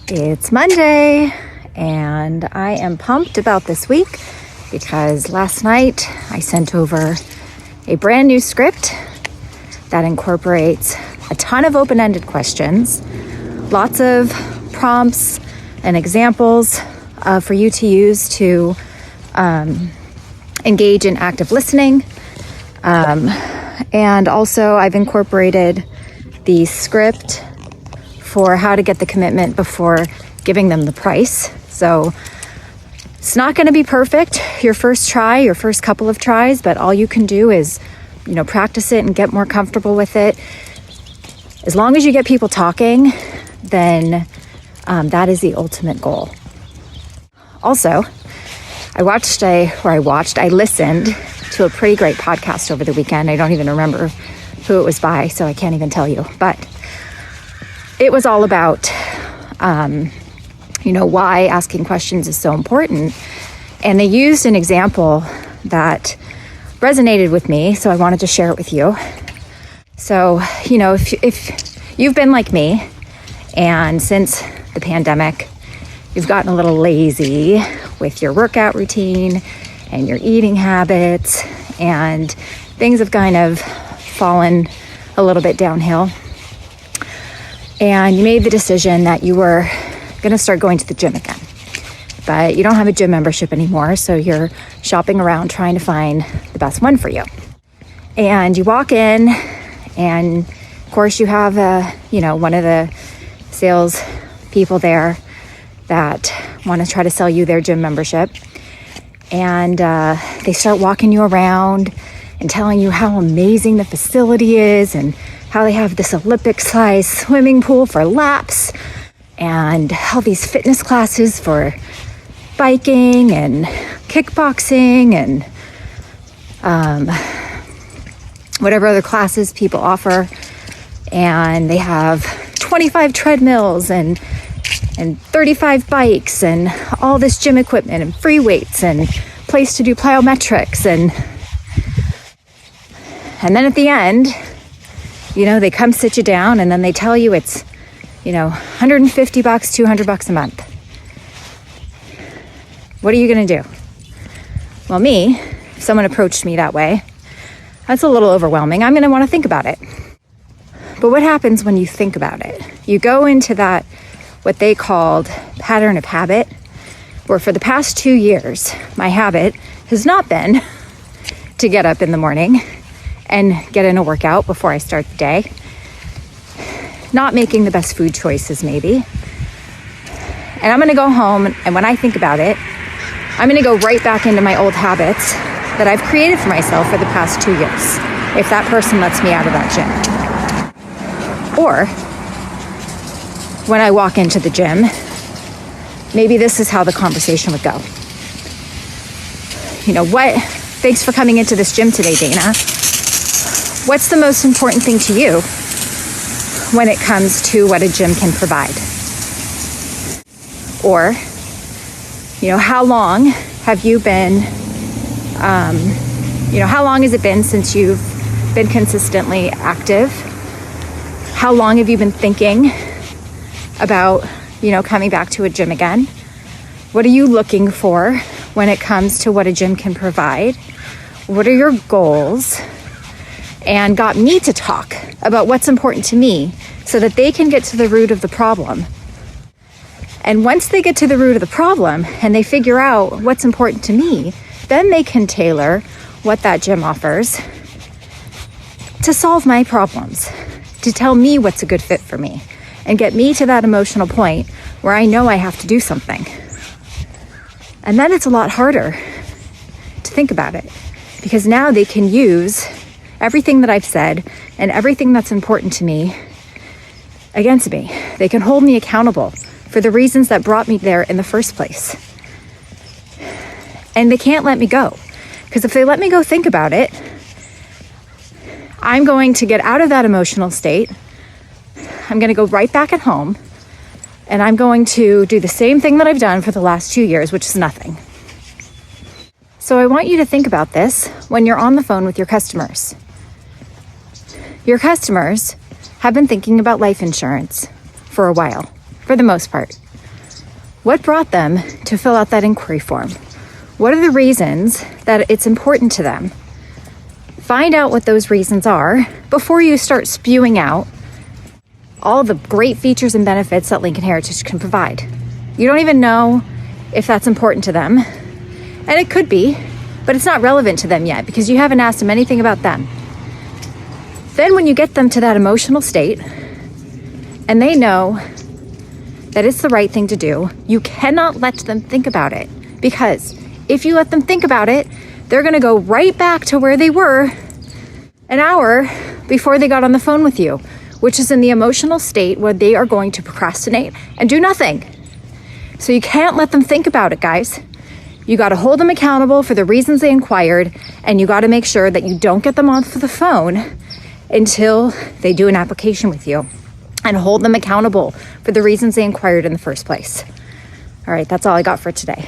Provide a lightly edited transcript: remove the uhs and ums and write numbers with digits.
It's Monday, and I am pumped about this week because last night I sent over a brand new script that incorporates a ton of open-ended questions, lots of prompts and examples for you to use to engage in active listening. And also I've incorporated the script for how to get the commitment before giving them the price. So it's not going to be perfect your first try, your first couple of tries, but all you can do is, practice it and get more comfortable with it. As long as you get people talking, then that is the ultimate goal. Also, I listened to a pretty great podcast over the weekend. I don't even remember who it was by, so I can't even tell you, but it was all about, why asking questions is so important. And they used an example that resonated with me, so I wanted to share it with you. So, if you've been like me, and since the pandemic, you've gotten a little lazy with your workout routine and your eating habits, and things have kind of fallen a little bit downhill. And you made the decision that you were going to start going to the gym again. But you don't have a gym membership anymore, so you're shopping around trying to find the best one for you. And you walk in, and of course you have one of the sales people there that want to try to sell you their gym membership. And they start walking you around and telling you how amazing the facility is and how they have this Olympic-sized swimming pool for laps and all these fitness classes for biking and kickboxing and whatever other classes people offer. And they have 25 treadmills and 35 bikes and all this gym equipment and free weights and place to do plyometrics. And then at the end, they come sit you down and then they tell you it's, $150, $200 a month. What are you going to do? Well, if someone approached me that way, that's a little overwhelming. I'm going to want to think about it. But what happens when you think about it? You go into that, what they called pattern of habit, where for the past 2 years, my habit has not been to get up in the morning and get in a workout before I start the day. Not making the best food choices, maybe. And I'm going to go home, and when I think about it, I'm going to go right back into my old habits that I've created for myself for the past 2 years, if that person lets me out of that gym. Or when I walk into the gym, maybe this is how the conversation would go. Thanks for coming into this gym today, Dana. What's the most important thing to you when it comes to what a gym can provide? Or, how long have you been, how long has it been since you've been consistently active? How long have you been thinking about, coming back to a gym again? What are you looking for when it comes to what a gym can provide? What are your goals? And got me to talk about what's important to me so that they can get to the root of the problem. And once they get to the root of the problem and they figure out what's important to me, then they can tailor what that gym offers to solve my problems, to tell me what's a good fit for me, and get me to that emotional point where I know I have to do something. And then it's a lot harder to think about it, because now they can use everything that I've said and everything that's important to me against me. They can hold me accountable for the reasons that brought me there in the first place. And they can't let me go, because if they let me go think about it, I'm going to get out of that emotional state. I'm going to go right back at home, and I'm going to do the same thing that I've done for the last 2 years, which is nothing. So I want you to think about this when you're on the phone with your customers. Your customers have been thinking about life insurance for a while, for the most part. What brought them to fill out that inquiry form? What are the reasons that it's important to them? Find out what those reasons are before you start spewing out all the great features and benefits that Lincoln Heritage can provide. You don't even know if that's important to them. And it could be, but it's not relevant to them yet because you haven't asked them anything about them. Then when you get them to that emotional state and they know that it's the right thing to do, you cannot let them think about it, because if you let them think about it, they're going to go right back to where they were an hour before they got on the phone with you, which is in the emotional state where they are going to procrastinate and do nothing. So you can't let them think about it, guys. You got to hold them accountable for the reasons they inquired, and you got to make sure that you don't get them off the phone until they do an application with you, and hold them accountable for the reasons they inquired in the first place. All right, that's all I got for today.